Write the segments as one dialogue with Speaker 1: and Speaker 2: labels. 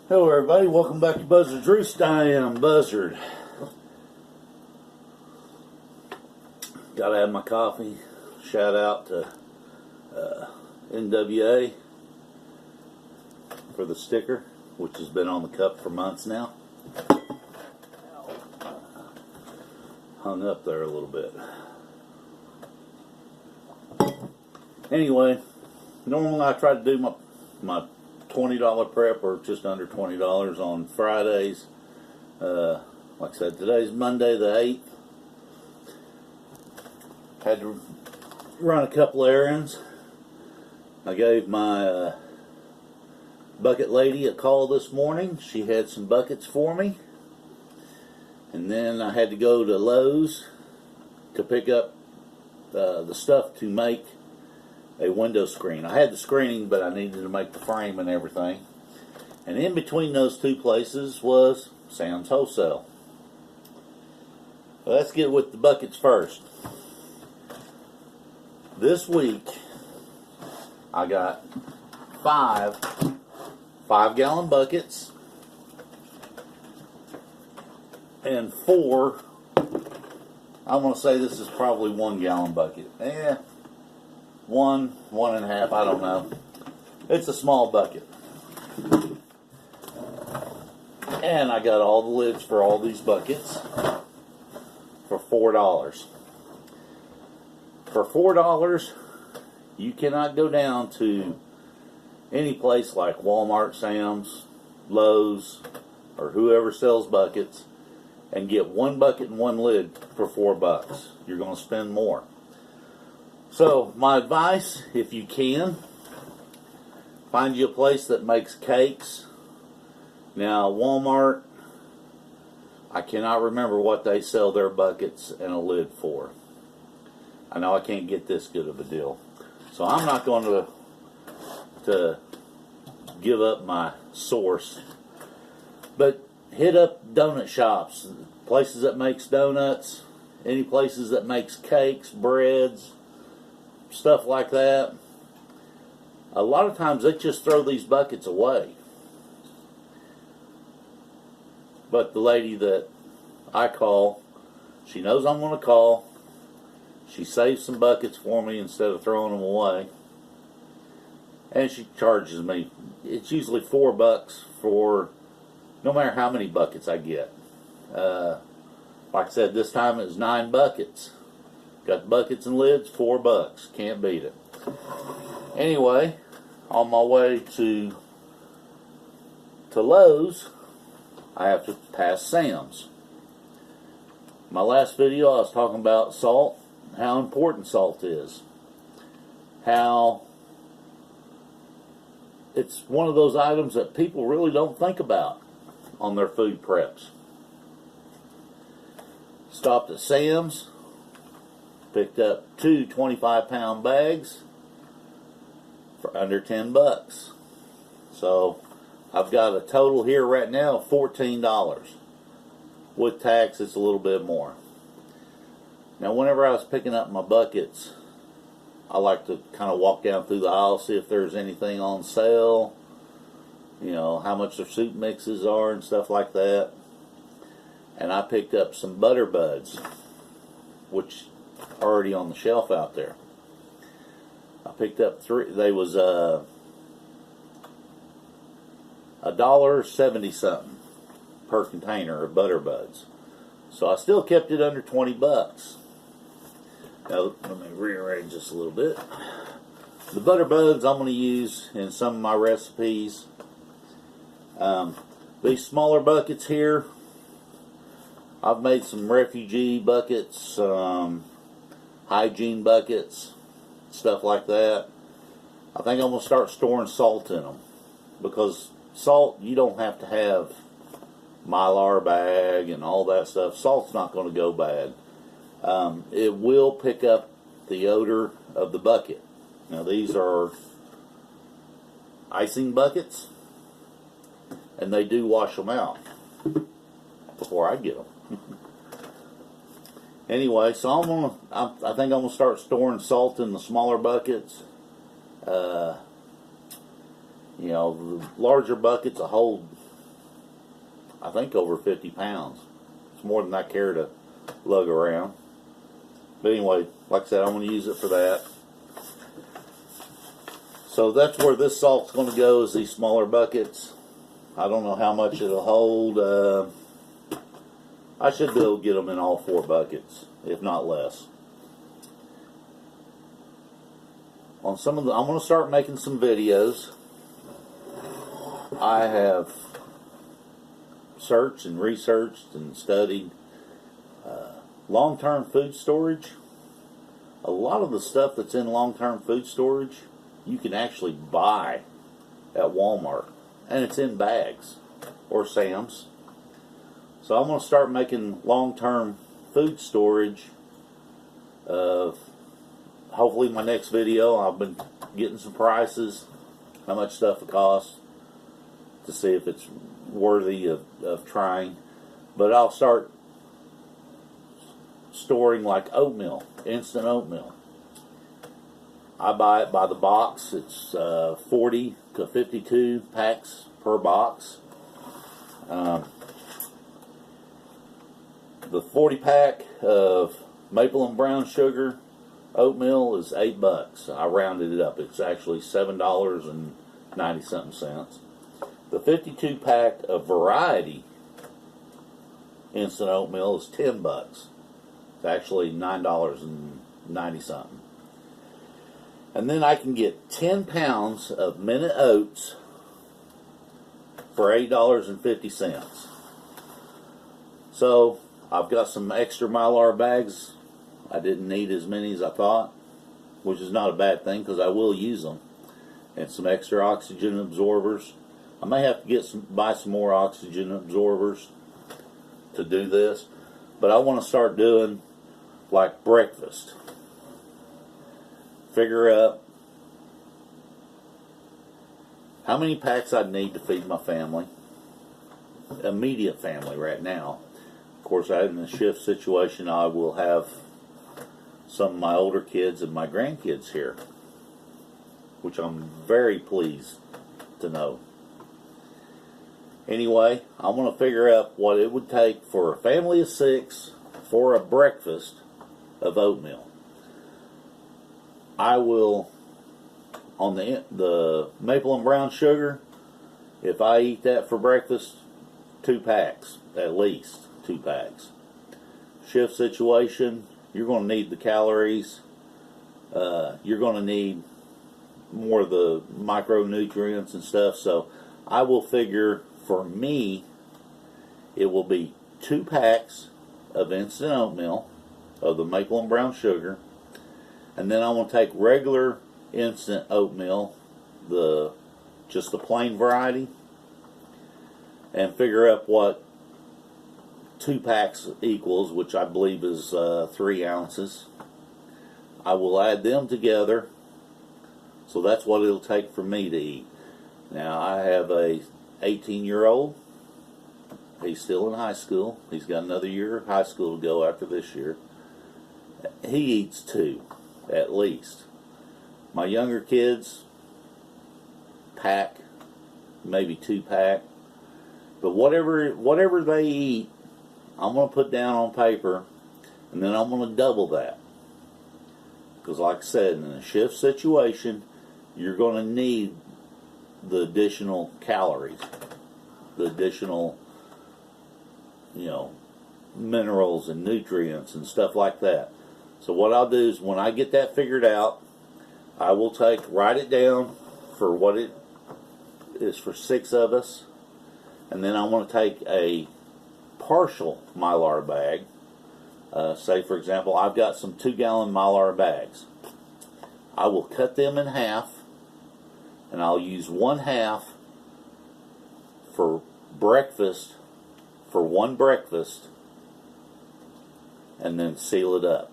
Speaker 1: Hello everybody, welcome back to Buzzard-Roost. I am Buzzard. Gotta have my coffee. Shout out to NWA for the sticker, which has been on the cup for months now. Hung up there a little bit. Anyway, normally I try to do my $20 prep, or just under $20 on Fridays. Like I said, today's Monday the 8th. Had to run a couple errands. I gave my bucket lady a call this morning. She had some buckets for me. And then I had to go to Lowe's to pick up the stuff to make a window screen. I had the screening, but I needed to make the frame and everything. And in between those two places was Sam's Wholesale. Let's get with the buckets first. This week, I got five 5-gallon buckets and 4, I want to say this is probably 1-gallon bucket. One and a half, I don't know. It's a small bucket. And I got all the lids for all these buckets for $4. For $4, you cannot go down to any place like Walmart, Sam's, Lowe's, or whoever sells buckets and get one bucket and one lid for $4. You're going to spend more. So, my advice, if you can, find you a place that makes cakes. Now, Walmart, I cannot remember what they sell their buckets and a lid for. I know I can't get this good of a deal. So, I'm not going to give up my source. But hit up donut shops, places that makes donuts, any places that makes cakes, breads, stuff like that. A lot of times they just throw these buckets away. But the lady that I call, she knows I'm going to call. She saves some buckets for me instead of throwing them away. And she charges me. It's usually $4 for no matter how many buckets I get. Like I said, this time it was 9 buckets. Got the buckets and lids, $4. Can't beat it. Anyway, on my way to Lowe's, I have to pass Sam's. My last video I was talking about salt, how important salt is. How it's one of those items that people really don't think about on their food preps. Stopped at Sam's. Picked up 2 25-pound bags for under $10. So I've got a total here right now of $14. With tax, it's a little bit more. Now, whenever I was picking up my buckets, I like to kind of walk down through the aisle, see if there's anything on sale, you know, how much their soup mixes are and stuff like that. And I picked up some butter buds, which already on the shelf out there. I picked up 3. They was $1.70 something per container of butter buds. So I still kept it under $20. Now let me rearrange this a little bit. The butter buds I'm going to use in some of my recipes. These smaller buckets here, I've made some refugee buckets, hygiene buckets, stuff like that. I think I'm going to start storing salt in them, because salt, you don't have to have Mylar bag and all that stuff. Salt's not going to go bad. It will pick up the odor of the bucket. Now, these are icing buckets, and they do wash them out before I get them. Anyway, so I think I'm gonna start storing salt in the smaller buckets. You know, the larger buckets will hold I think over 50 pounds. It's more than I care to lug around. But anyway, like I said, I'm going to use it for that. So that's where this salt's going to go, is these smaller buckets. I don't know how much it'll hold. I should be able to get them in all 4 buckets, if not less. On some of I'm going to start making some videos. I have searched and researched and studied long-term food storage. A lot of the stuff that's in long-term food storage you can actually buy at Walmart, and it's in bags or Sam's. So I'm going to start making long-term food storage. Hopefully my next video, I've been getting some prices, how much stuff it costs, to see if it's worthy of trying. But I'll start storing like oatmeal, instant oatmeal. I buy it by the box. It's 40 to 52 packs per box. The 40 pack of maple and brown sugar oatmeal is $8. I rounded it up. It's actually $7.90-something. The 52 pack of variety instant oatmeal is $10. It's actually $9.90-something. And then I can get 10 pounds of minute oats for $8.50. So I've got some extra Mylar bags. I didn't need as many as I thought, which is not a bad thing because I will use them. And some extra oxygen absorbers. I may have to buy some more oxygen absorbers to do this, but I want to start doing like breakfast. Figure out how many packs I'd need to feed my family, immediate family right now. Of course, in a shift situation, I will have some of my older kids and my grandkids here, which I'm very pleased to know. Anyway, I'm going to figure out what it would take for a family of 6 for a breakfast of oatmeal. I will, on the maple and brown sugar, if I eat that for breakfast, 2 packs, at least 2 packs. Shift situation, you're going to need the calories. You're going to need more of the micronutrients and stuff. So I will figure, for me, it will be 2 packs of instant oatmeal, of the maple and brown sugar. And then I'm going to take regular instant oatmeal, just the plain variety, and figure up what 2 packs equals, which I believe is 3 ounces. I will add them together, so that's what it'll take for me to eat. Now, I have a 18-year-old. He's still in high school. He's got another year of high school to go after this year. He eats 2. At least. My younger kids, pack, maybe 2 pack. But whatever they eat, I'm going to put down on paper, and then I'm going to double that. Because like I said, in a shift situation, you're going to need the additional calories, the additional, minerals and nutrients and stuff like that. So what I'll do is, when I get that figured out, I will write it down for what it is for 6 of us, and then I want to take a partial Mylar bag. Say, for example, I've got some 2-gallon Mylar bags. I will cut them in half, and I'll use 1/2 for breakfast, for one breakfast, and then seal it up.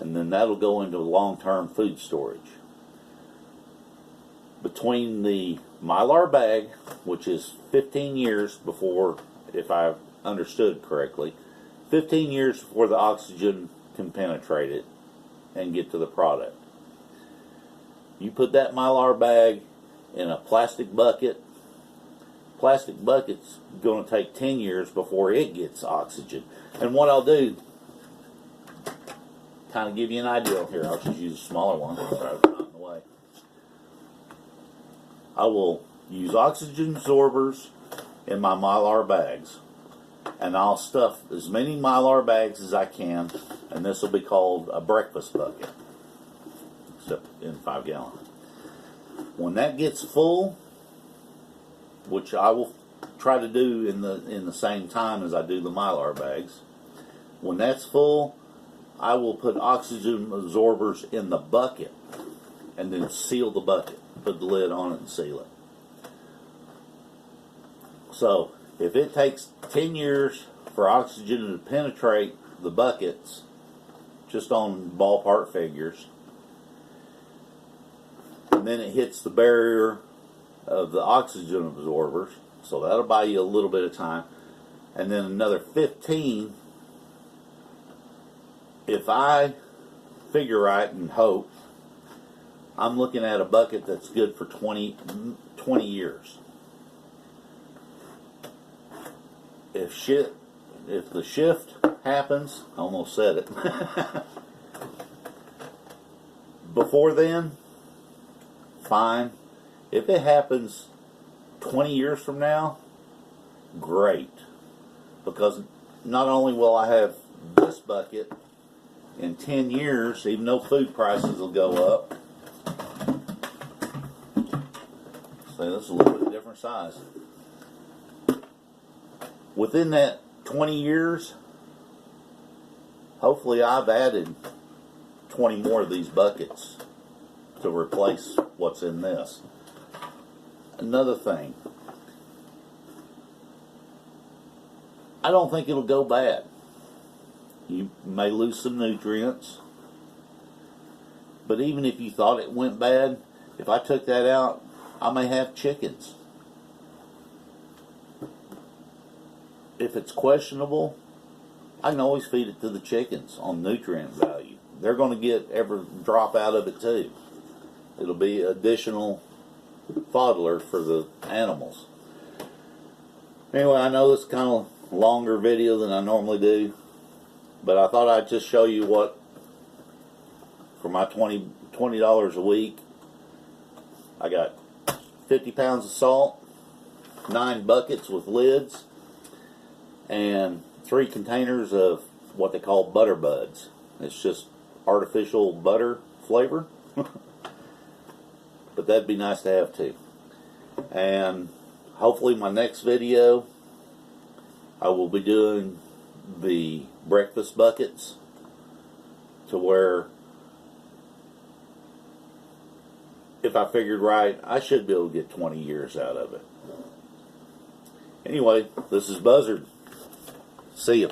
Speaker 1: And then that'll go into long-term food storage. Between the Mylar bag, which is 15 years before, if I understood correctly, 15 years before the oxygen can penetrate it and get to the product. You put that Mylar bag in a plastic bucket plastic bucket's going to take 10 years before it gets oxygen. And what I'll do, kind of give you an idea here, I'll just use a smaller one, so it's not in the way. I will use oxygen absorbers in my Mylar bags, and I'll stuff as many Mylar bags as I can, and this will be called a breakfast bucket, except in 5 gallon. When that gets full, which I will try to do in the same time as I do the Mylar bags, when that's full, I will put oxygen absorbers in the bucket and then seal the bucket. Put the lid on it and seal it. So if it takes 10 years for oxygen to penetrate the buckets, just on ballpark figures, and then it hits the barrier of the oxygen absorbers, so that'll buy you a little bit of time, and then another 15. If I figure right and hope, I'm looking at a bucket that's good for 20 years. If the shift happens, I almost said it, before then, fine. If it happens 20 years from now, great. Because not only will I have this bucket in 10 years, even though food prices will go up. So this is a little bit different size. Within that 20 years, hopefully I've added 20 more of these buckets to replace what's in this. Another thing, I don't think it'll go bad. You may lose some nutrients, but even if you thought it went bad, if I took that out, I may have chickens. If it's questionable, I can always feed it to the chickens on nutrient value. They're going to get every drop out of it too. It'll be additional fodder for the animals. Anyway, I know this is kind of a longer video than I normally do, but I thought I'd just show you what, for my $20 a week, I got 50 pounds of salt, 9 buckets with lids, and 3 containers of what they call butter buds. It's just artificial butter flavor. But that'd be nice to have too. And hopefully my next video, I will be doing the breakfast buckets to where, if I figured right, I should be able to get 20 years out of it. Anyway, this is Buzzard. See ya.